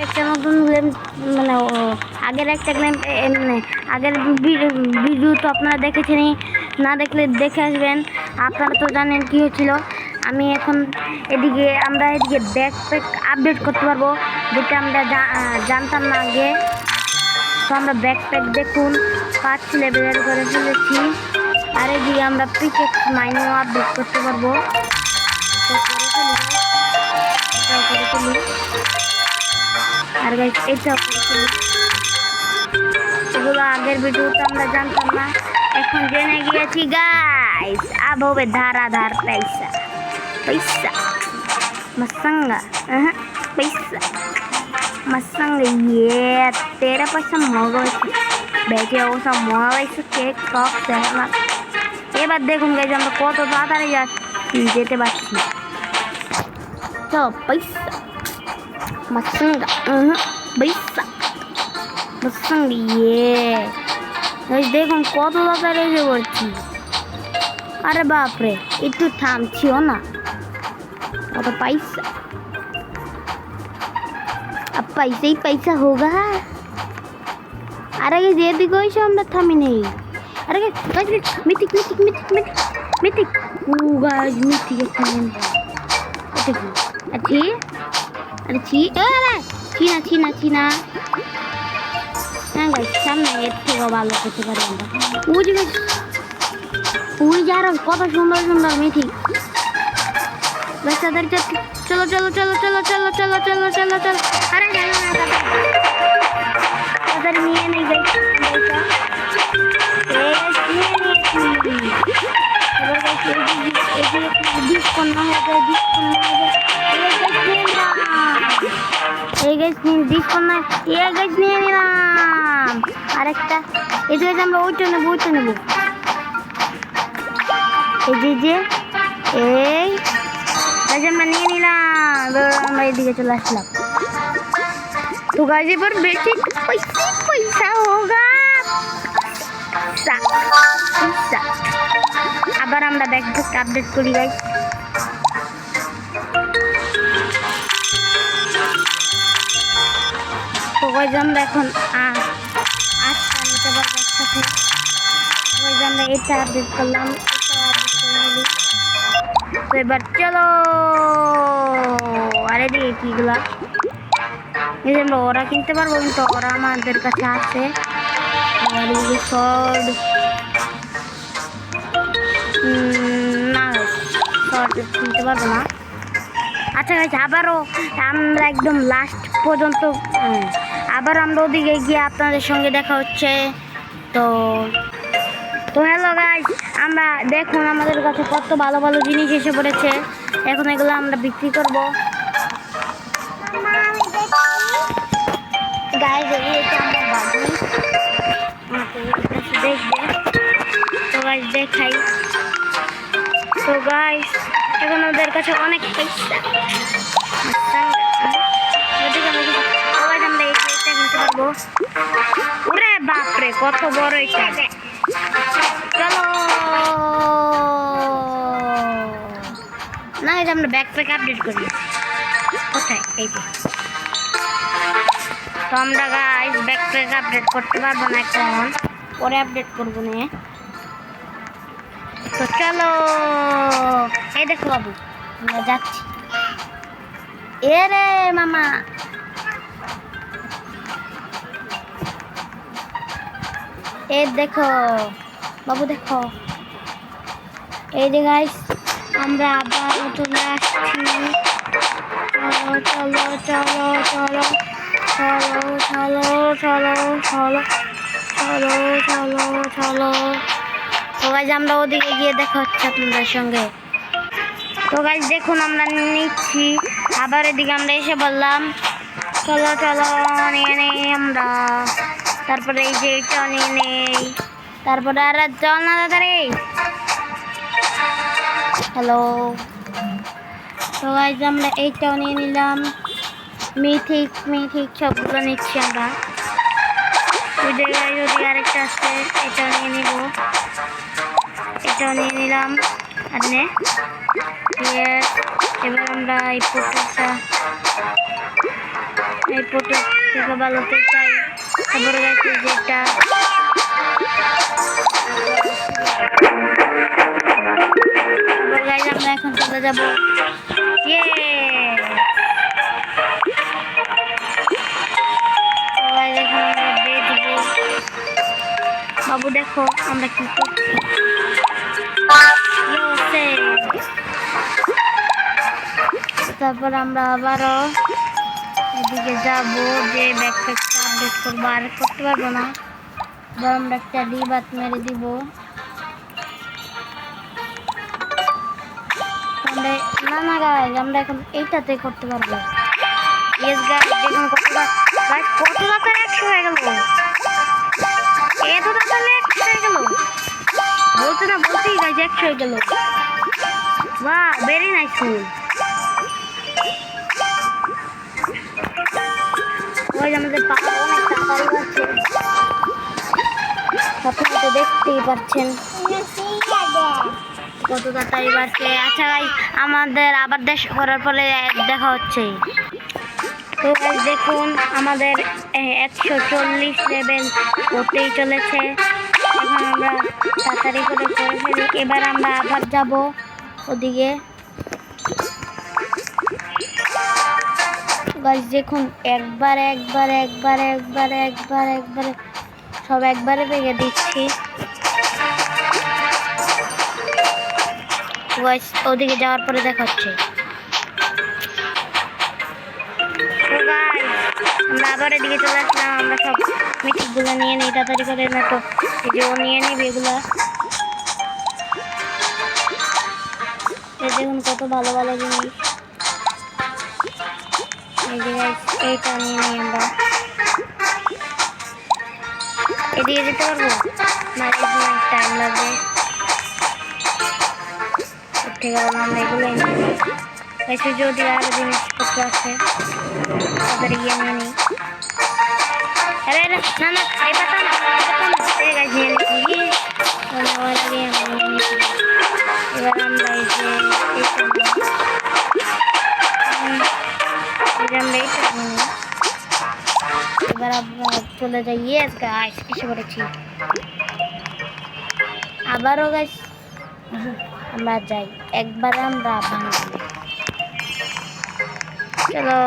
একটা নতুন গেম, মানে আগের একটা গেম, মানে আগের ভিডিও তো আপনারা দেখেছেনই, না দেখলে দেখে আসবেন। আপনারা তো জানেন কি হয়েছিল। আমি এখন আমরা এদিকে ব্যাকপ্যাক আপডেট করতে পারবো, যেটা আমরা জানতাম না আগে। তো আমরা ব্যাকপ্যাক দেখুন 5 লেভেলের করে ফেলেছি। আর এদিকে আমরা পিকেক্স মাইনও আপডেট করতে পারবো। তো করে ফেলি, এটাও করে ফেলি। আর গাইস এটাও করে ফেলি। এগুলো আগের ভিডিওতে আমরা জানতাম না, এখন জেনে গিয়েছি গাইস। अब होवे धाराधार पैसा पैसा मसंगा पैसा मसंगा। ये तेरा पैसा मगो बेचे वो सब मोबाइल केक टॉप देना। এবার দেখুন গাইস আমরা কত তাড়াতাড়ি যেতে পারছি। তো पैसा मसंगा पैसा मसंगा। ये গাইস দেখুন কত তাড়াতাড়ি যেতে পারছি। अरे बाप रे, একটু থামছিও না। अब पैसा, अब पैसा ही पैसा होगा। अरे ये देखो इसे আমরা থামি নেই। अरे guys mythic mythic mythic mythic mythic oh guys mythic এখানে দেখো। अच्छी अरे छी अरे चीना चीना चीना। হ্যাঁ গাইস সামনে এর থেকে ভালো করতে পারি আমরা। ওই যে ওই যার কত সুন্দর সুন্দর মিথিক। বাচ্চাদের চলো চলো চলো চলো চলো চলো চলো চলো চলো। আরে জানো না তাদের নিয়ে নেই গাইস। এবার গাইস এই ডিসকাউন্ট না হবে, ডিসকাউন্ট না হবে। এই গাইস ডিসকাউন্ট না, এই গাইস নিয়ে নিলাম। আরেকটা এই যে আমরা ওইটা নেবো, ওইটা নেবো। এই যে এই গাইস আমরা নিয়ে নিলাম। আমরা এদিকে চলে আসলাম। तो गाइस पर बेटी पैसा पैसा होगा। আবার আমরা ব্যাকপ্যাক আপডেট করি গাইস। তো গাইস আমরা এখন আচ্ছা নিতে পারবো একসাথে। গাইস আমরা এটা আপডেট করলাম, এটা আপডেট করলাম। তো এবার চলো। আরে দেখি কিগুলা এই যে আমরা ওরা কিনতে পারবো, কিন্তু ওরা আমাদের কাছে আছে। আর এই শর্ট না, শর্ট কিনতে পারবো না। আচ্ছা গাইস আবারও আমরা একদম লাস্ট পর্যন্ত আবার আমরা ওদিকে গিয়ে আপনাদের সঙ্গে দেখা হচ্ছে। তো তো হ্যালো গাইস, আমরা দেখুন আমাদের কাছে কত ভালো ভালো জিনিস এসে পড়েছে। এখন এগুলো আমরা বিক্রি করব। গাইস এটা আমার বাবু দেখবে। তো গাইস দেখাই। তো গাইস এখন ওদের কাছে অনেক পয়সা। আমরা এটা কিনতে পারবো। ওরে বাপরে কত বড় এটা। চলো না, এটা আমরা ব্যাকপ্যাক আপডেট করি। কোথায়? এই যে। তো আমরা গাইস ব্যাকপ্যাক আপডেট করতে পারবো না এখন, পরে আপডেট করবো না। তো চলো এই দেখো বাবু আমরা যাচ্ছি। এ রে মামা এই দেখো বাবু দেখো। এই যে গাইস আমরা আবার চলে আসছি। চলো চলো চলো চলো চলো চলো চলো চলো চলো চলো। তো গাইস আমরা ওদিকে গিয়ে দেখা হচ্ছে আপনাদের সঙ্গে। তো গাইস দেখুন আমরা নিচ্ছি, আবার এদিকে আমরা এসে বললাম চলো চলো নিয়ে নেই আমরা। তারপরে এই যে এটা নিয়ে নেই, তারপরে আর চল না দাদারে। হ্যালো। তো গাইস আমরা এইটাও নিয়ে নিলাম। মিথিক মিথিক সবগুলো নিচ্ছি আমরা। ওই জায়গায় যদি আরেকটা আছে এটাও নিয়ে নিব, এটাও নিয়ে নিলাম। আর নে এবার আমরা এই পোর্টালটা এই পোটো থেকে ভালোতে চাই। তারপরে গাইছে যেটা তারপর গাইছে আমরা এখন চলে যাবো। বাবু দেখো আমরা কি করছি। তারপর আমরা আবারও এদিকে যাবো, যে ব্যাকপ্যাকটা আপডেট করবো। আর করতে পারবো না, আমরা একটা ডিবাত মেরে দিব। না গাইজ, আমরা এখন এইটাতে করতে পারবো। ইয়েস গাইজ, দেখুন কত তাড়াতাড়ি 100 হয়ে গেল। এত তাড়াতাড়ি 100 হয়ে গেল, বলতেই গাইজ 100 হয়ে গেল। বাহ, ভেরি নাইস ফুল। ওই আমাদের পাহাড় অনেক তাড়াতাড়ি বাড়ছে, আপনারা তো দেখতেই পাচ্ছেন কত তাড়াতাড়ি বাড়ছে। আচ্ছা ভাই, আমাদের আবার দেশ করার পরে দেখা হচ্ছে। তো ভাই দেখুন আমাদের 140 লেভেল করতেই চলেছে। এখন আমরা তাড়াতাড়ি করে ফেলি। এবার আমরা আবার যাব ওদিকে। গাইস দেখুন, একবারে সব একবারে ভেঙে দিচ্ছি। গাইস ওদিকে যাওয়ার পরে দেখা হচ্ছে। আমরা আবার এদিকে চলে আসলাম। আমরা সব মিঠিকগুলো নিয়ে নিই তাড়াতাড়ি করে, না তো এই যে ও নিয়ে নিবি এগুলা। দেখুন কত ভালো ভালো জিনিস। এই যে গাইস এইটা নিয়ে নিই আমরা। এদিকে যেতে পারবো না, টাইম লাগবে। ঠিক আছে, আমরা এগুলোই নিয়ে নিই। এসে যদি আরো জিনিসপত্র আছে তাদের গিয়ে নিয়ে নিই। আরে না না, এই পাতা না, এই গাছ নিয়ে নিচ্ছি। এবার আমরা এই যে এবার আমরা চলে যাই। ইয়েস গাইস, এসে পড়েছি আবারও গাইস। আমরা যাই একবার, আমরা ভাঙবো। চলো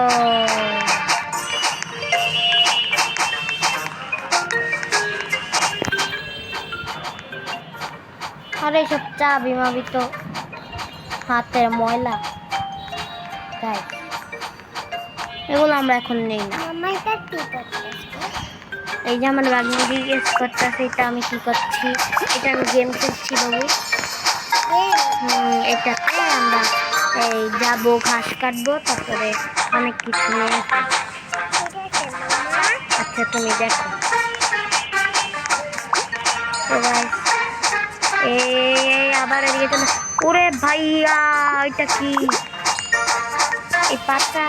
আরে সব চাবি মাবি তো হাতের ময়লা, তাই এগুলো আমরা এখন নেই না। এই যে আমার বাগনি জিজ্ঞেস করতেছে এটা আমি কি করছি। এটা আমি গেম খেলছি বাবু। এটাতে আমরা এই যাবো, ঘাস কাটবো, তারপরে অনেক কিছু নিয়ে আসবো। আচ্ছা তুমি দেখো। এই আবার এদিকে চলে। ওরে ভাইয়া, এটা কি? এই পাতা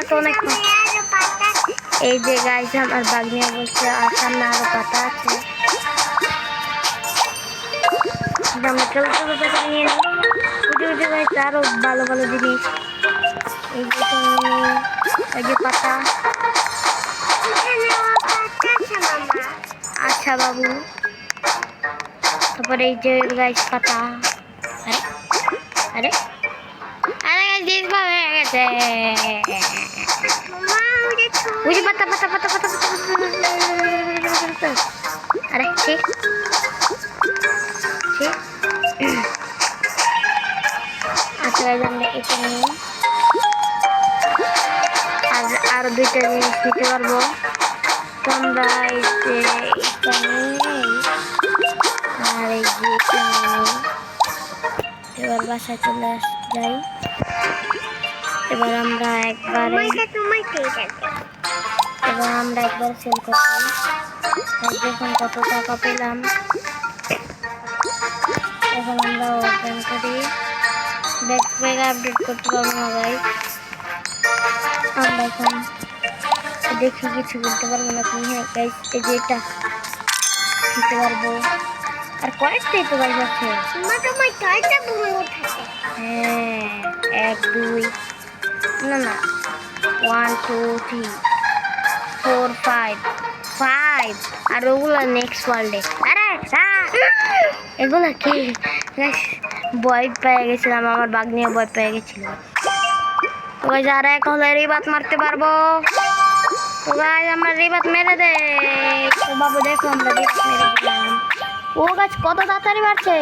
তো অনেক। এই যে গাইস আমার বাগনিয়া বলছে আর সামনে আরো পাতা আছে। আমরা চলতে পাতা নিয়ে নিই। উঠে গাইস আরো ভালো ভালো জিনিস। এই যে পাতা। আচ্ছা বাবু, তারপরে এই যে গাইস পাতা। আরে আরে গাইস জিনিস ভালো হয়ে গেছে। ওই যে পাতা। আরে ঠিক আচ্ছা গাইস, আমরা এটা নিই। আরো দুইটা জিনিস নিতে পারবো। তো আমরা এই যে এটা নিই আর এই যে এটা নিই। এবার বাসায় চলে যাই। এবার আমরা একবার সেল করলাম। দেখুন কত টাকা পেলাম। এখন আমরা ওপেন করি। ব্যাকপ্যাক আপডেট করতে পারবো না গাইস। আমরা এখন দেখি কিছু করতে পারবো না কি। হ্যাঁ গাইস, এই যে এটা দিতে পারবো। আর কয়েকটাই তো গাইস আছে। হ্যাঁ 1 2 না 1 2 3 4 5 5 আর ওগুলো নেক্সট ওয়ার্ল্ডে। আরে এগুলো কি ভয় পেয়ে গেছিলাম, আমার বাঘ নিয়ে ভয় পেয়ে গেছিল। তো গাইস আর এক হলে রিবাত মারতে পারবো। তো গাইস আমরা রিবাত মেরে দে। তো বাবু দেখো আমরা রিবাত মেরে দিলাম। ও গাছ কত তাড়াতাড়ি বাড়ছে,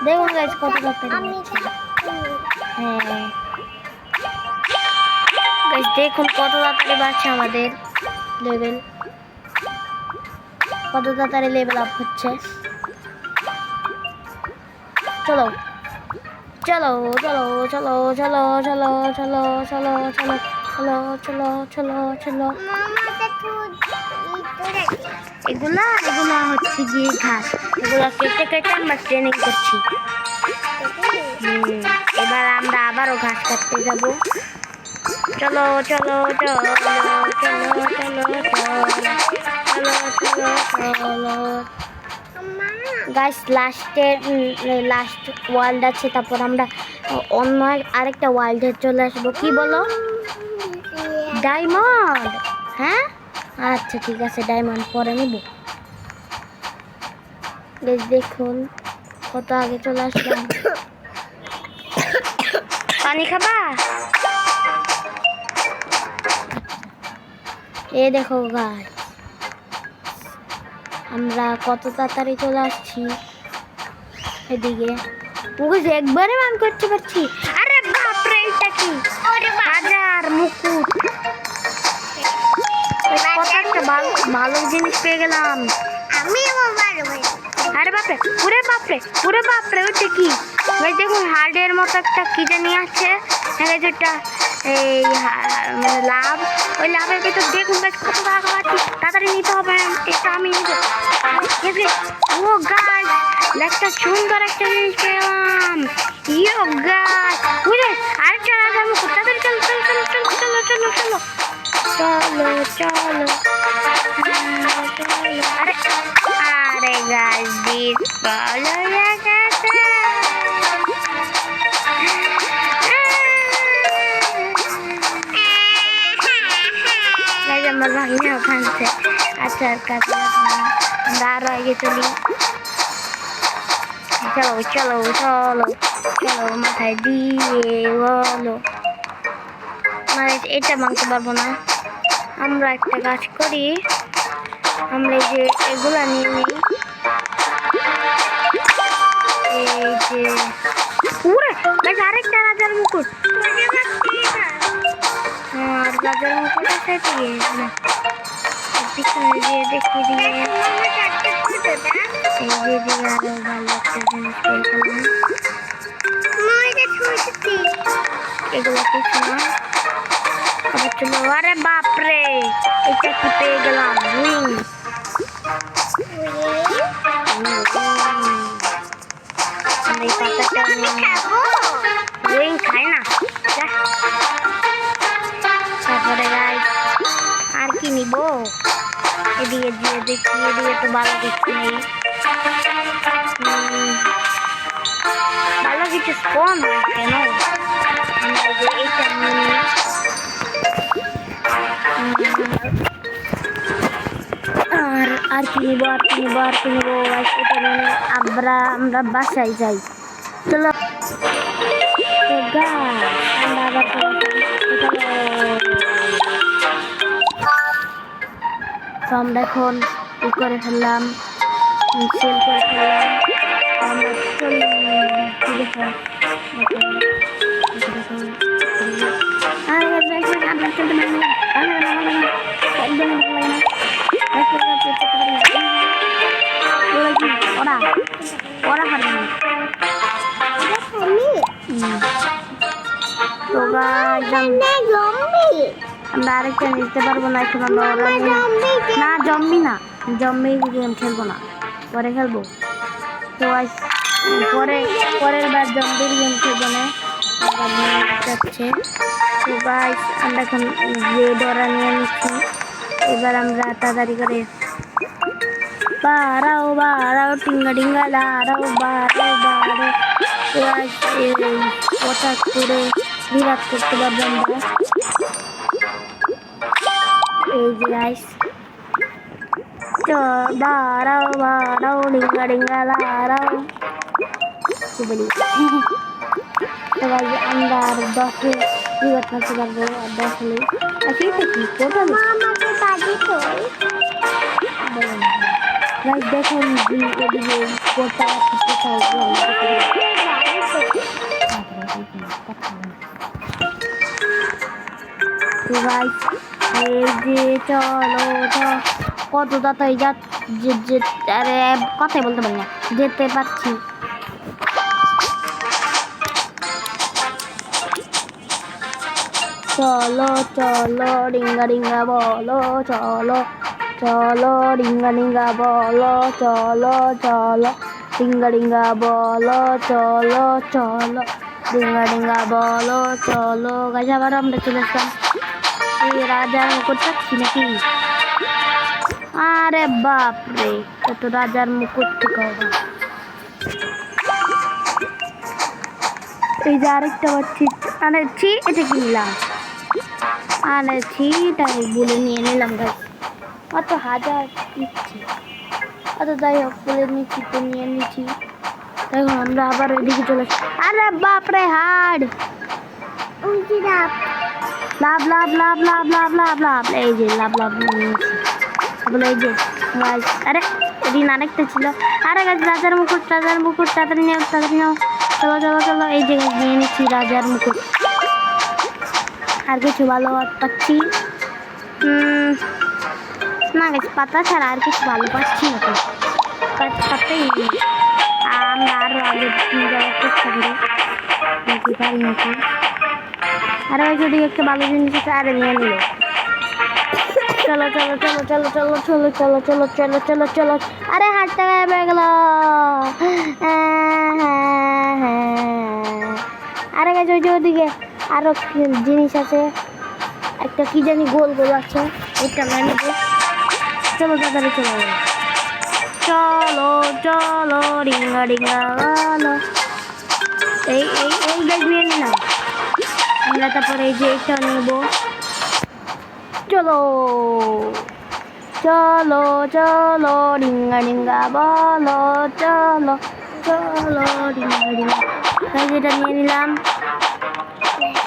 দেখুন গাছ কত তাড়াতাড়ি বাড়ছে। হ্যাঁ গাইস দেখুন কত তাড়াতাড়ি বাড়ছে আমাদের লেভেল, কত তাড়াতাড়ি লেভেল আপ হচ্ছে। চলো চলো চলো চলো চলো চলো চলো চলো চলো চলো চলো চলো চলো। এগুলা এগুলা হচ্ছে গিয়ে ঘাস, এগুলা কেটে কেটে আমরা ট্রেনিং করছি। এবার আমরা আবারও ঘাস কাটতে যাব। চলো চলো চলো চলো চলো চলো চলো চলো গাইস লাস্ট ওয়ার্ল্ড আছে, তারপর আমরা অন্য আরেকটা ওয়ার্ল্ডে চলে আসবো। কি বলো? ডায়মন্ড? হ্যাঁ আচ্ছা ঠিক আছে, ডায়মন্ড পরে নেব। গাইস দেখুন কত আগে চলে আসলাম। পানি খাবা? এ দেখো গাইস আমরা কত তাড়াতাড়ি চলে আসছি এদিকে। ওকে একবারে মান করতে পারছি। আরে বাপরে এটা কি হাজার মুকুট, কত একটা ভালো জিনিস পেয়ে গেলাম আমি। আরে বাপরে পুরে বাপরে পুরে বাপরে ওইটা কি ভাই? দেখুন হার্ডের মতো একটা কি জানি আছে, যেটা এই লাভ, ওই লাভের ভিতর দেখুন গাছ কত টাকা পাচ্ছি। তাড়াতাড়ি নিতে হবে, এটা আমি নিতে। ও গাছ একটা সুন্দর একটা জিনিস পেলাম। ইয়ো গাছ বুঝে আরেকটা রাজা মুখ। তাড়াতাড়ি চলো চলো চলো চলো চলো চলো চলো চলো চলো। আরে আরে গাছ দিস বলো আমার ভাঙিয়ে ওখানছে। আচ্ছা আর কাছে আমরা আরো আগে চলি। চলো চলো চলো চলো মাথায় দিয়ে বলো। মানে এটা ভাঙতে পারবো না। আমরা একটা কাজ করি, আমরা এই যে এগুলা নিয়ে নিই। এই যে পুরো আরেকটা রাজার মুকুট, আর রাজার মুকুট আছে পিছনে দিয়ে দেখি দিয়ে এই যে দিয়ে আরো ভালো একটা জিনিস পেয়ে গেলাম। এগুলো কিছু না, আবার চলো। আরে বাপরে এটা কি পেয়ে গেলাম? উইং। এই পাতাটা উইং খাই না। তারপরে গাইস আর কি নিব? এদিকে দিয়ে দেখি, এদিকে তো ভালো কিছু নেই, ভালো কিছু স্পন হয় কেন? আমরা যে এইটা নিই। আর কি নিব আর কি নিব আর কি নিব? এটা নিয়ে আমরা বাসায় যাই। চলো আমরা আবার তো আমরা এখন ই করে ফেললাম, সেল করে ফেললাম। আমরা চলি দেখো আমরা চলতে পারি একদম ওরা ওরা পারবে না। তো আমরা আরেকটা নিতে পারবো না এখন। না জম্বি না, জম্বি গেম খেলবো না, পরে খেলবো। তো পরের বার জম্বির গেম খেলবো না যাচ্ছে। তো গাইস আমরা এখন যে ডরা নিয়ে নিচ্ছি। এবার আমরা তাড়াতাড়ি করে বাড়াও বাড়াও টিঙ্গা টিঙ্গা লাড়াও বাড়াও বাড়াও। তো গাইস এই 75 বিরাট করতে পারবো আমরা। এই যে গাইস বাড়াও বাড়াও ডিঙ্গা ডিঙ্গা লাড়াও কি বলি তো গাইস আমরা আর 10 মিনিট করতে পারবো আর 10 মিনিট আচ্ছা এটা কি টোটাল আমাকে বাজি তো গাইস দেখুন এদিকে কোটা কোথাও তো গাইস এই যে চলো কত তাড়াতাড়ি যে আরে কথাই বলতে পারি না যেতে পারছি চলো চলো ডিঙ্গা ডিঙ্গা বলো চলো চলো ডিঙ্গা ডিঙ্গা বলো চলো চলো ডিঙ্গা ডিঙ্গা বলো চলো চলো ডিঙ্গা ডিঙ্গা বলো চলো গাছ আবার আমরা চলে আসলাম এই রাজার মুকুট পাচ্ছি নাকি আরে বাপরে কত রাজার মুকুট থেকে এই যে আরেকটা পাচ্ছি আরে ছি এটা কিনলাম আরে ছিটাই বলে নিয়ে নিলাম গাছ অত হাজার ইচ্ছে অত যাই হোক বলে নিচ্ছি তো নিয়ে নিচ্ছি দেখুন আমরা আবার এদিকে চলে আরে বাপরে হাড লাভ লাভ লাভ লাভ লাভ লাভ লাভ এই যে লাভ লাভ নিয়েছি বলে এই যে গাছ আরে এদিন আরেকটা ছিল আরে গাছ রাজার মুকুট তাড়াতাড়ি নেও চলো চলো চলো এই যে গাছ নিয়ে নিচ্ছি রাজার মুকুট আর কিছু ভালো পাচ্ছি না গাছ পাতা ছাড়া আর কিছু ভালো পাচ্ছি না তো পাতাই আমরা আরো আগে যাওয়ার চেষ্টা করি নাকি পারি নাকি আরে ওই যদি একটা ভালো জিনিস আছে আরে নিয়ে নিল চলো চলো চলো চলো চলো চলো চলো চলো চলো চলো চলো আরে হাঁটতে হয়ে গেল আরে গাছ ওই যে ওদিকে আরো জিনিস আছে একটা কি জানি গোল গোল আছে ওইটা আমরা নেব চলো তাড়াতাড়ি চলো চলো ডিঙ্গা ডিঙ্গা চলো এই এই এই গাছ নিয়ে নিলাম আমরা তারপরে এই যে এটা নেব চলো চলো চলো ডিঙ্গা ডিঙ্গা বলো চলো চলো ডিঙ্গা ডিঙ্গা গাছ এটা নিয়ে নিলাম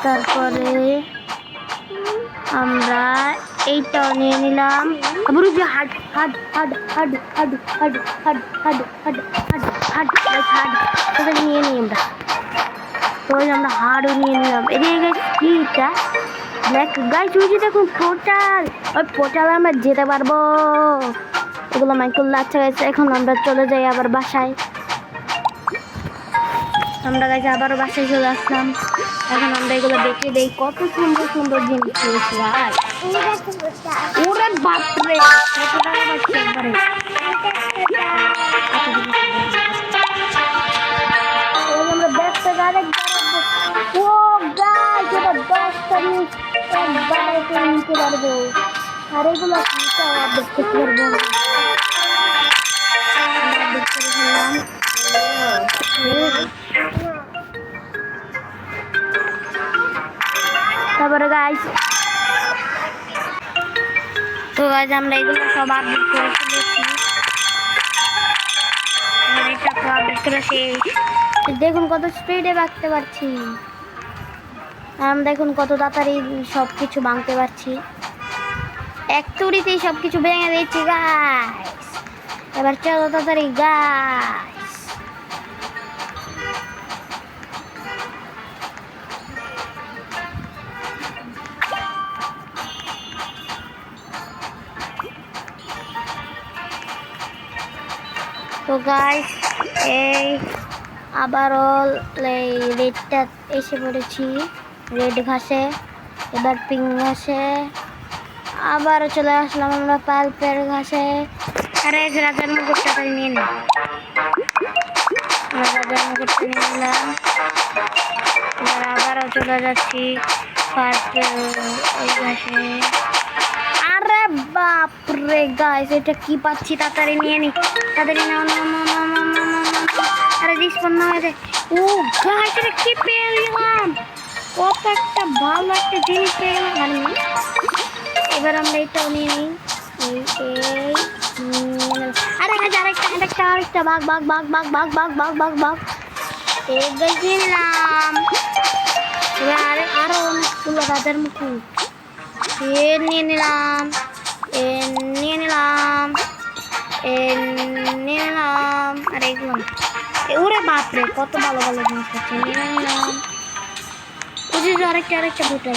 তারপরে আমরা এইটাও নিয়ে নিলাম আবার যে হাড হাড হাড হাড হাড হাড হাড হাড হাড হাড হাড হাড ওটা নিয়ে নিই আমরা তো আমরা হাড়ও নিয়ে নিলাম এদিকে গাছ কি এটা ব্ল্যাক গাছ ওই যে দেখুন পোর্টাল ওই পোর্টালে আমরা যেতে পারবো এগুলো মাইকেল আচ্ছা গেছে এখন আমরা চলে যাই আবার বাসায় আমরা গাছ আবারও বাসায় চলে আসলাম এখন আমরা এগুলো দেখে দেই কত সুন্দর সুন্দর জিনিস পেয়েছি ভাই ওরে বাপরে কত টাকা পাচ্ছি একবারে আমরা ব্যাগ থেকে আরেকবার ও গাছ এটা 10টা নিয়ে একবারে নিতে পারবো আর এগুলো দেখতে পারবো দেখতে ফেললাম তারপরে গাইস তো গাইস আমরা এগুলো সব আপডেট করে ফেলেছি এটা আপডেট করেছি দেখুন কত স্পিডে ভাগতে পারছি আমরা দেখুন কত তাড়াতাড়ি সব কিছু ভাঙতে পারছি এক তুড়িতেই সব কিছু ভেঙে দিচ্ছি গাইস এবার চলো তাড়াতাড়ি গাইস তো গাইস এই আবারও এই রেডটা এসে পড়েছি রেড ঘাসে এবার পিঙ্ক ঘাসে আবারও চলে আসলাম আমরা পাল্পের ঘাসে আরে রাজার মুকুটটা নিয়ে নিই রাজার মুকুটটা নিয়ে নিলাম এবার আবারও চলে যাচ্ছি পাল্পের ওই ঘাসে আরে বাপরে গাইস এটা কি পাচ্ছি তাড়াতাড়ি নিয়ে নি তাড়াতাড়ি নাও আরে রিস্পন্ড হয়ে যায় ও গাইস এটা কি পেয়ে গেলাম কত একটা ভালো একটা জিনিস পেয়ে গেলাম এবার আমরা এটাও নিয়ে নিই। আরে আরেকটা বাঘ নিয়ে নিলাম। এবার আরো অনেকগুলো রাজার মুখী নিয়ে নিলাম। আর এগুলো ওরে বাপরে কত ভালো ভালো জিনিস আছে। নিয়ে নিলাম। আরেকটা দুটো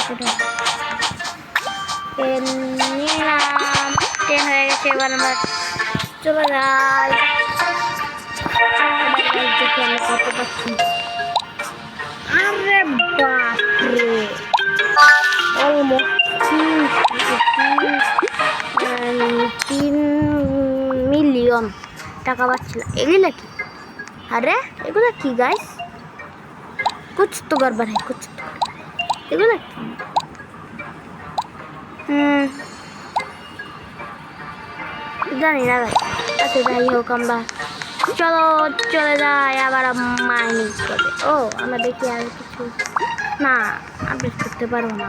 নিলাম। 10 হয়ে গেছে। এবার আমরা চলে যাই। দেখি আমরা কত পাচ্ছি। আরে বাপরে অলমোস্ট 3 মিলিয়ন টাকা পাচ্ছিলাম। এগুলো কি? अरे एगुला की गाइस कुछ तो गड़बड़ है एगुला जानी ना गाइस। अच्छा যাই হোক আমরা চলে যাই আবার মাইনিং করতে। ও আমরা দেখি আর কিছু না আপডেট করতে পারবো না।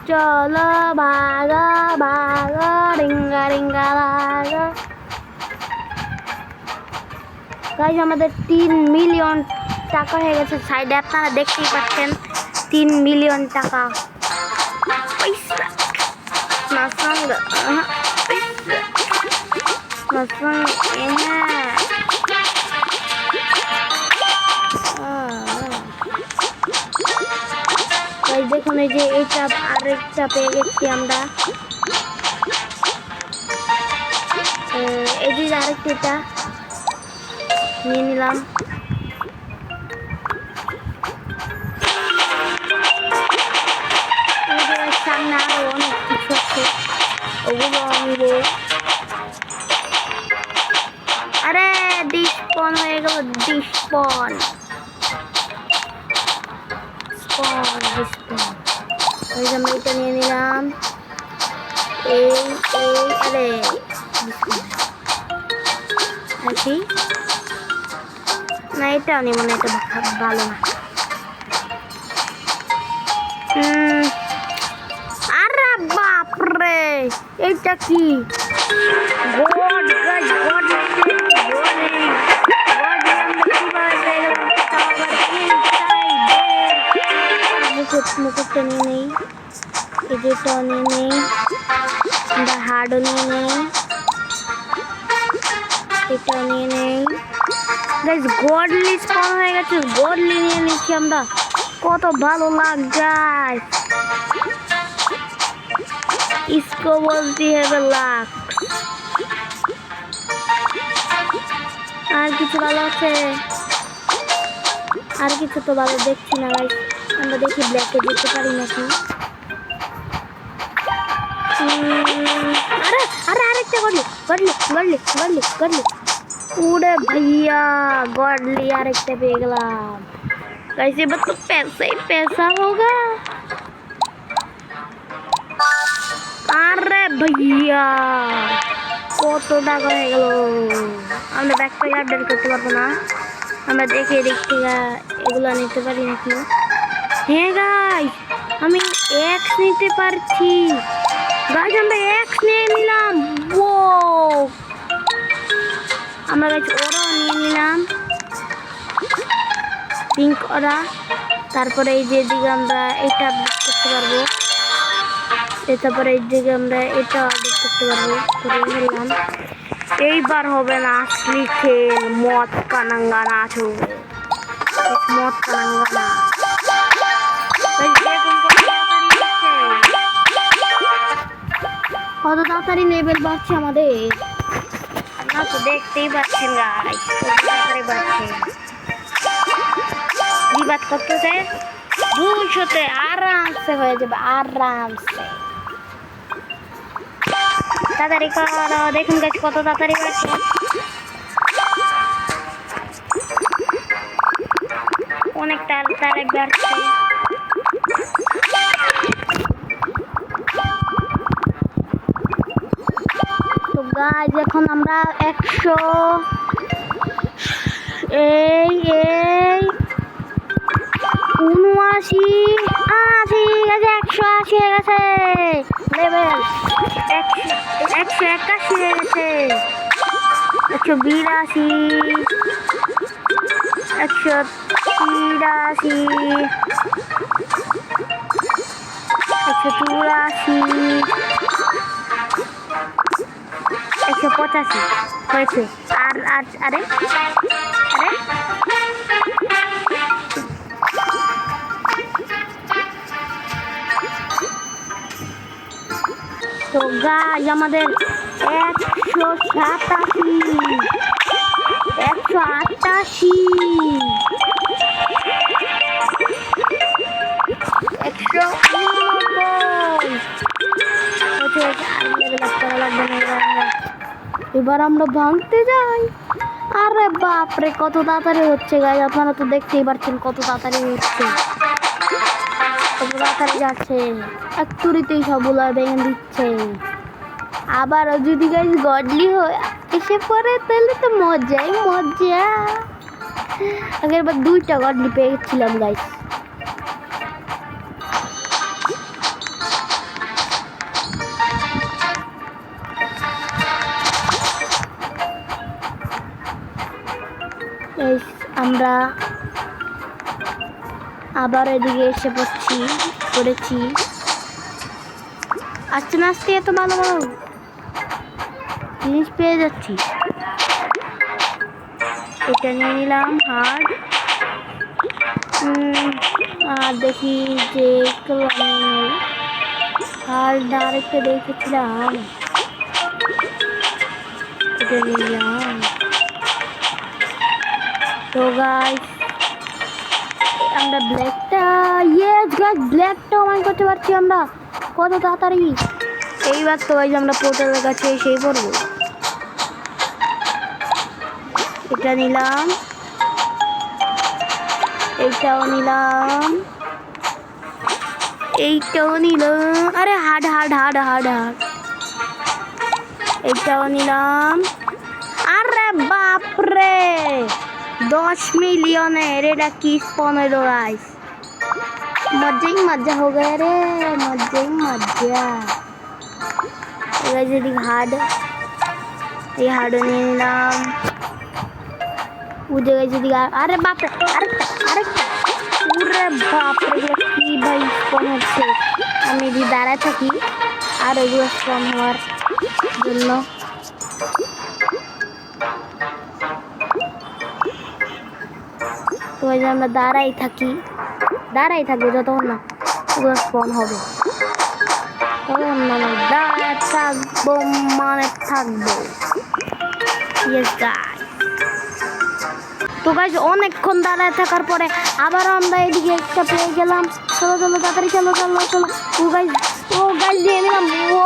চলো ভাগো রিঙ্গা ভাগো। গাইস আমাদের 3 মিলিয়ন টাকা হয়ে গেছে। সাইডে আপনারা দেখতেই পাচ্ছেন 3 মিলিয়ন টাকা পয়সা। দেখুন এই যে এইটা আরেকটা পেয়ে গেছি আমরা। এই যে আরেকটা নিয়ে নিলাম। সামনে আরো অনেক কিছু আছে ওগুলো নিব। আরে ডিসপন হয়ে গেল। ডিসপন ওই যে আমরা এটা নিয়ে নিলাম। আরে না এটাও নিব না। এটা ভালো না। আরে বাপরে এইটা কি? মুকুটটা নিয়ে নেই। এটাও নিয়ে নেই। আমরা হার্ডও নিয়ে নেই। এটাও নিয়ে নেই। গাইস গডলি স্পন হয়ে গেছে। গডলি নিয়ে নিচ্ছি আমরা। কত ভালো লাগছে। इसको बोलती है लाख। আর কিছু ভালো আছে? আর কিছু তো ভালো দেখছি না গাইস। আমরা দেখি ব্ল্যাকে যেতে পারি নাকি। আরে আরেকটা গডলি। उड़े भैया गॉडली আরেকটা পেয়ে গেলাম। गाइस ये तो पैसा ही पैसा होगा। अरे भैया কত টাকা হয়ে গেল। আমরা ব্যাকপ্যাক আপডেট করতে পারবো না। আমরা দেখে দেখতে এগুলো নিতে পারি নাকি। হ্যাঁ গাইস আমি এক্স নিতে পারছি। গাইস আমরা এক্স নিয়ে নিলাম। ও আমরা গাইস ওরাও নিয়ে নিলাম। পিঙ্ক ওরা। তারপরে এই যে দিকে আমরা এটা আপডেট করতে পারবো। তারপরে এই দিকে আমরা এটা আপডেট করতে পারবো। করে নিলাম। এইবার হবে না আসলি খেল। মদ কানাঙ্গানা চলবে। মদ কানাঙ্গানা কত তাড়াতাড়ি লেভেল বাড়ছে আমাদের। না তো দেখতেই পাচ্ছেন গাইস কত তাড়াতাড়ি বাড়ছে। বিবাদ করতেছে 200-তে আরামসে হয়ে যাবে। আরামসে তাড়াতাড়ি করো। দেখুন গাইস কত তাড়াতাড়ি বাড়ছে। অনেক তাড়াতাড়ি বাড়ছে। তো গাইস এখন আমরা 100 এই 80 80 গেছে 180 হয়ে গেছে লেভেল 181 হয়ে গেছে 182 183 184 185 হয়েছে আর আর আরে আরে তো গাইস আমাদের 187 188 এবার আমরা ভাঙতে যাই। আরে বাপরে কত তাড়াতাড়ি হচ্ছে গাইস, আপনারা তো দেখতেই পাচ্ছেন কত তাড়াতাড়ি হচ্ছে, কত তাড়াতাড়ি যাচ্ছে, এক তুড়িতেই সবগুলো ভেঙে দিচ্ছে। আবার যদি গাইস গডলি হয় এসে পড়ে তাহলে তো মজাই মজা। আগের বার 2টা গডলি পেয়েছিলাম গাইস। আমরা আবার এদিকে এসে পড়েছি। আস্তে আস্তে এত ভালো ভালো জিনিস পেয়ে যাচ্ছি। এটা নিয়ে নিলাম হার্ড। আর দেখি যে হার্ড আরেকটা দেখেছিলাম, এটা নিলাম। তো গাইস আমরা ব্ল্যাকটা ব্ল্যাকটা অন করতে পারছি আমরা কত তাড়াতাড়ি। এইবার তো গাইস আমরা পোর্টালের কাছে এসেই পড়বো। এটা নিলাম, এইটাও নিলাম, এইটাও নিলাম। আরে hard hard hard hard hard এইটাও নিলাম। আরে বাপরে 10 মিলিয়নের এটা কি স্পন হলো গাইস, মজাই মজা हो गया रे, মজাই মজা। এবার যদি হার্ড এই হার্ড নিয়ে নিলাম। উঠে গেছে দিকে। আরে বাপরে আরেকটা পুরে বাপরে কি ভাই স্পন হচ্ছে। আমি যদি দাঁড়ায় থাকি আর এগুলো স্পন হওয়ার জন্য তো আমরা দাঁড়াই থাকবো যতক্ষণ না এগুলো স্পন হবে, তখন মানে দাঁড়ায় থাকবো মানে থাকবো। Yes guys. তো গাইস অনেকক্ষণ দাঁড়ায় থাকার পরে আবার আমরা এদিকে একটা পেয়ে গেলাম। চলো চলো তাড়াতাড়ি চলো চলো চলো। ও গাইস দিয়ে নিলাম। ও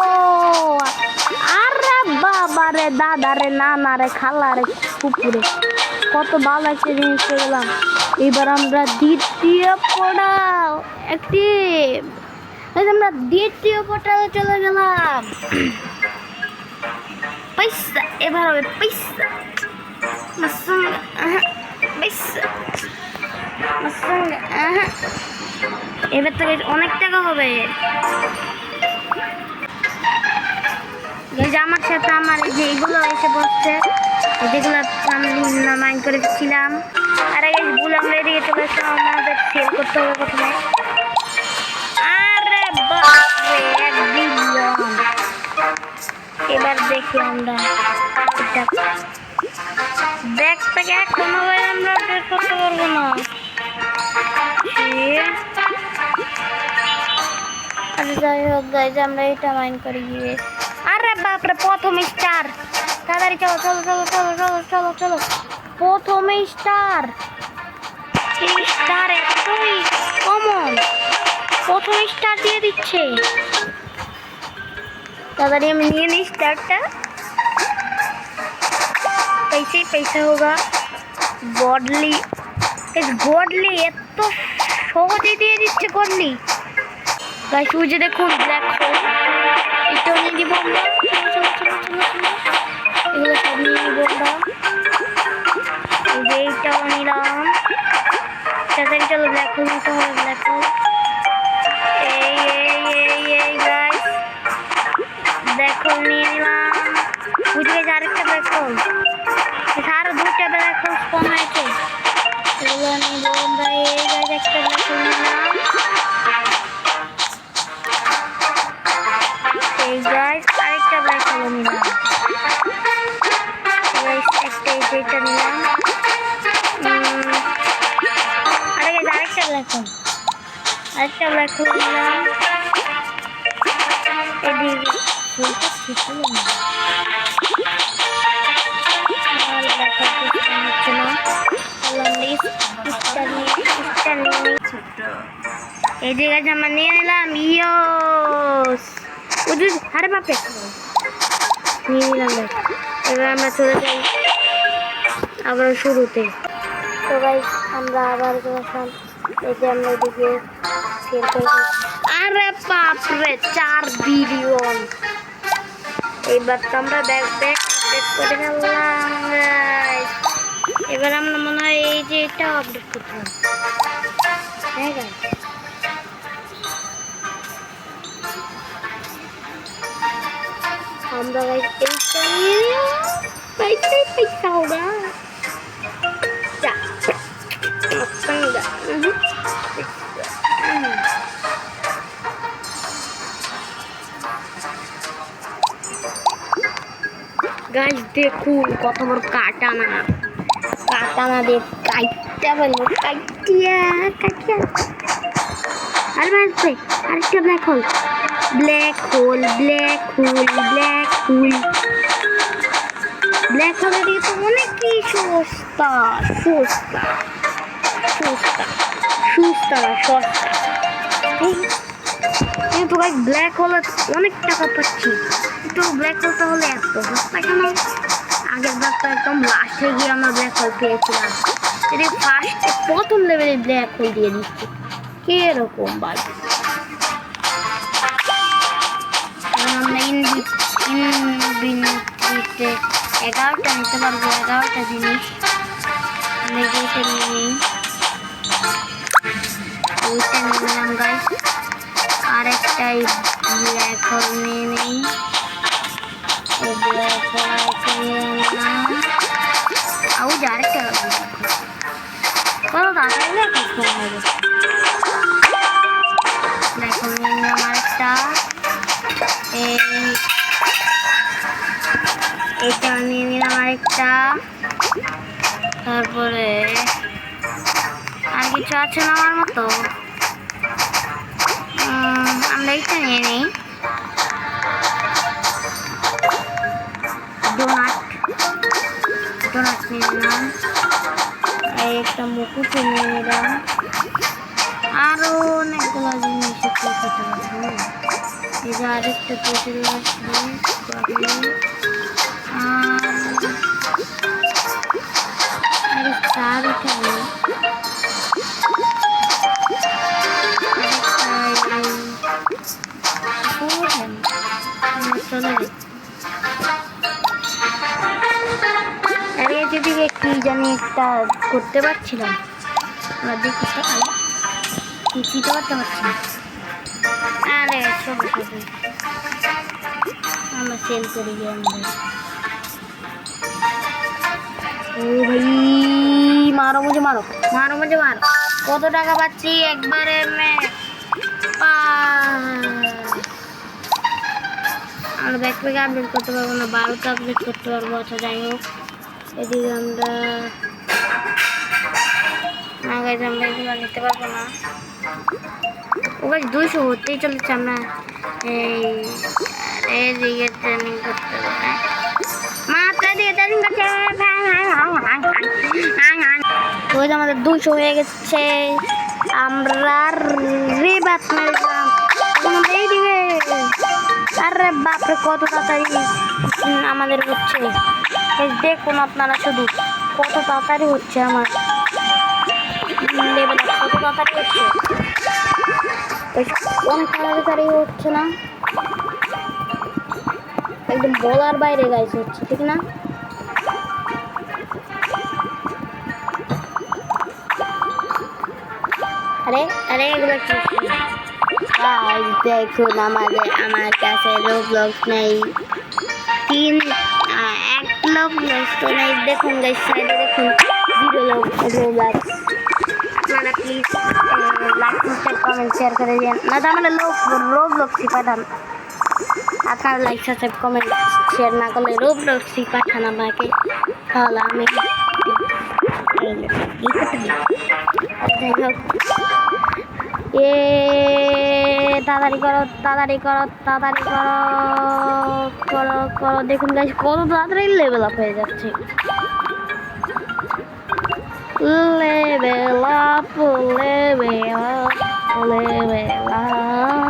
আরে বাবা রে দাদা রে নানা রে খালা রে পুকুরে কত ভালো একটা জিনিস পেয়ে গেলাম। এবার আমরা দ্বিতীয় পোর্টাল অ্যাক্টিভ। আমরা দ্বিতীয় পোর্টালে চলে গেলাম। পয়সা এবার হবে পয়সা এবার তো অনেক টাকা হবে। আমার সাথে আমার যেগুলো এসে বসছে, যেগুলো আমি মাইন্ড করেছিলাম। আর এই ভুল আমরা এদিকে চলে আসলাম, আমাদের সেল করতে হবে প্রথমে। আরে বাপরে 1 বিলিয়ন। এবার দেখি আমরা ব্যাগ থেকে কোনোভাবে আমরা বের করতে পারবো না। আচ্ছা যাই হোক গাইজ আমরা এটা মাইন্ড করে গিয়ে। আরে বাপরে প্রথম স্টার, তাড়াতাড়ি চলো চলো চলো চলো চলো চলো চলো। প্রথম স্টার, এই স্টার এতই কমন, প্রথম স্টার দিয়ে দিচ্ছে। তাড়াতাড়ি আমি নিয়ে নিই স্টারটা। पैसे पैसा होगा। गॉडली गॉडली এত সহজে দিয়ে দিচ্ছে গডলি গাইস। ওই যে দেখুন ব্ল্যাক হোল, এটা নিয়ে দিব আমরা। চলো চলো চলো চলো এগুলো সব নিয়ে নিব আমরা। এই যে এইটাও নিলাম, তাড়াতাড়ি চলো ব্ল্যাক হোল নিতে হবে ব্ল্যাক হোল এই গাইস ব্ল্যাক হোল নিয়ে নিলাম বুঝে গেছে আরেকটা ব্ল্যাক হোল আরো দুইটা ব্ল্যাক হোল স্পন হয়েছে এগুলো নিব আমরা এই গাইস একটা ব্ল্যাক হোল নিলাম এই গাইস আরেকটা ব্ল্যাক হোল নিলাম গাইস একটা এইটা নিলাম আরেকটা ব্ল্যাক হোল নিলাম এদিকে এদিকে আমরা নিয়ে নিলাম ইয়োস আরে বাপে নিয়ে নিলাম এবার আমরা চলে যাই আবার শুরুতে তো গাইস আমরা আবার গেলাম এই যে আমরা এদিকে আরে বাপরে 4 বিলিয়ন এইবার তো আমরা ব্যাক আপডেট করে ফেললাম গাইস এবার আমরা মনে হয় এই যে এটা আপডেট করতে হবে হ্যাঁ গাইস আমরা গাইস এইটা নিয়ে পয়সা होगा যা গাইস দেখুন কত বড় কাটানা দিয়ে কাটতে পারবো কাটিয়া আরেকটা ব্ল্যাক হোল দিয়ে তো অনেকই সস্তা কিন্তু ভাই ব্ল্যাক হোল অনেক টাকা পাচ্ছি কিন্তু ব্ল্যাক হোলটা হলে এত সস্তা কেন আগের বার তো একদম লাস্টে গিয়ে আমরা ব্ল্যাক হোল পেয়েছিলাম এটা ফার্স্টে প্রথম লেভেলে ব্ল্যাক হোল দিয়ে দিচ্ছে কে এরকম ভাই আমরা ইনভিনিটিতে 11টা নিতে পারবো 11টা জিনিস আমরা এইটা নিয়ে নিই ওইটা নিয়ে নিলাম গাইস আরেকটাই ব্ল্যাক হোল নিয়ে নিই ব্ল্যাক হোল নিয়ে নিলাম আউ আরেকটা কত তাড়াতাড়ি ব্ল্যাক হোল হবে ব্ল্যাক হোল নিয়ে নিলাম আরেকটা এইটা নিয়ে নিলাম আরেকটা তারপরে আর কিছু আছে না আমার মতো আমরা এইটা নিয়ে নিই ডোনাট নিয়ে নিলাম এই একটা মুকুট নিয়ে নিলাম আরো অনেকগুলো জিনিস এই যে আরেকটা পেটের চার এখানে যেদিকে কি জানি একটা করতে পারছিলাম আমরা দেখি চিনতে পারতে পারছি না আরে সব আমরা সেল করে গিয়ে ও ভাই মারো মুঝে মারো কত টাকা পাচ্ছি একবারে আমরা ব্যাকপ্যাকে আপডেট করতে পারবো না 12টা আপডেট করতে পারবো আচ্ছা যাই হোক এদিকে আমরা না গাইজ আমরা এগুলো নিতে পারবো না ও গাইজ 200 হতেই চলেছে আমরা এইদিকে ট্রেনিং করতে পারবো না মাত্র দিয়ে ট্রেনিং করছে ওই যে আমাদের 200 হয়ে গেছে আমরা রিবাত মেরেছিলাম এইদিকে আরে বাপরে কত তাড়াতাড়ি আমাদের হচ্ছে দেখুন আপনারা শুধু কত তাড়াতাড়ি হচ্ছে আমার লেভেল কত তাড়াতাড়ি হচ্ছে অনেক তাড়াতাড়ি হচ্ছে না একদম বলার বাইরে গাইছে হচ্ছে ঠিক না আরে আরে এগুলো কি? গাইস দেখুন আমার কাছে রোবলক্স নেই, এক রোবলক্স তো নেই। দেখুন গাইস সাইডে দেখুন 0 রোবলক্স। আপনারা please like subscribe comment share করে দিন, না তো আমরা রোবলক্সই পাঠান। আপনারা লাইক সাবস্ক্রাইব কমেন্ট শেয়ার না করলে রোবলক্সই পাঠান আমাকে, তাহলে আমি যাই হোক। তাড়াতাড়ি করো তাড়াতাড়ি করো তাড়াতাড়ি করো করো করো। দেখুন গাইস কত তাড়াতাড়ি লেভেল আপ হয়ে যাচ্ছে। Level up level up level up.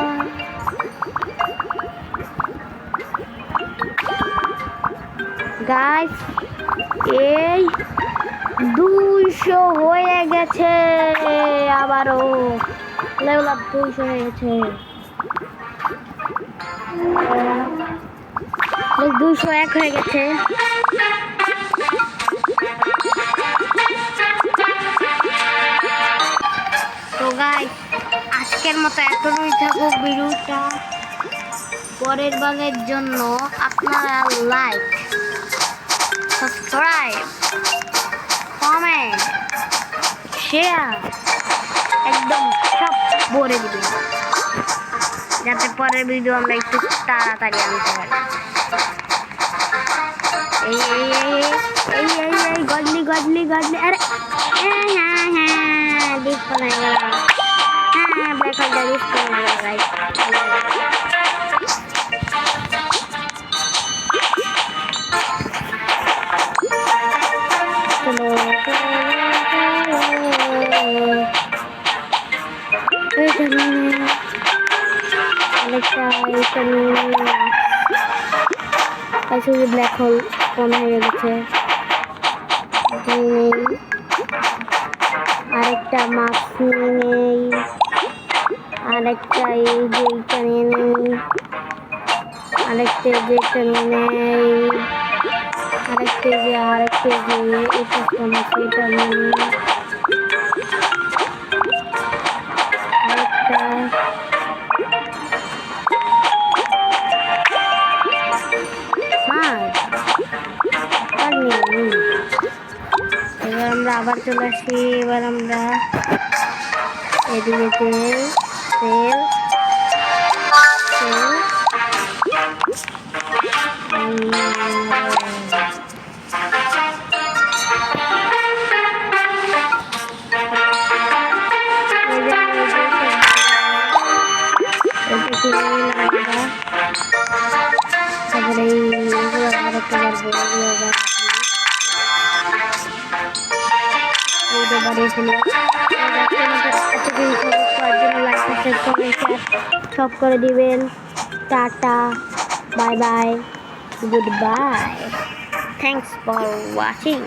Guys এই 200 হয়ে গেছে, আবারও লেভেল আপ 200 হয়ে গেছে। 201 হয়ে গেছে। তো গাইস আজকের মতো এতটুকুই থাকুক ভিডিওটা। পরের বারের জন্য আপনারা লাইক সাবস্ক্রাইব কমেন্ট শেয়ার একদম সব ভরে দিবেন, যাতে পরের ভিডিও আমরা একটু তাড়াতাড়ি আনতে পারি। এই এই এই এই এই এই গডলি গডলি গডলি। আরে হ্যাঁ হ্যাঁ হ্যাঁ ডিসকাউন্ট হয়ে গেল। হ্যাঁ ব্ল্যাক হোলটা ডিসকাউন্ট হয়ে গেল গাইস। ব্ল্যাক হোল কম হয়ে গেছে। আরেকটা মাস্ক নিয়ে নেই, আরেকটা এই যে এইটা নিয়ে নেই, আরেকটা যে এটা নিয়ে নেই, আরেকটা যে এটা সেটা নিয়ে নেই, আরেকটা এবার আমরা আবার চলে আসি। এবার আমরা এদিকে তেল তেল তারপরে এইগুলো আরেকটা বাড়বো, বাড়িয়ে ফেলি। সব করে দিবেন। Tata bye bye good bye, thanks for watching.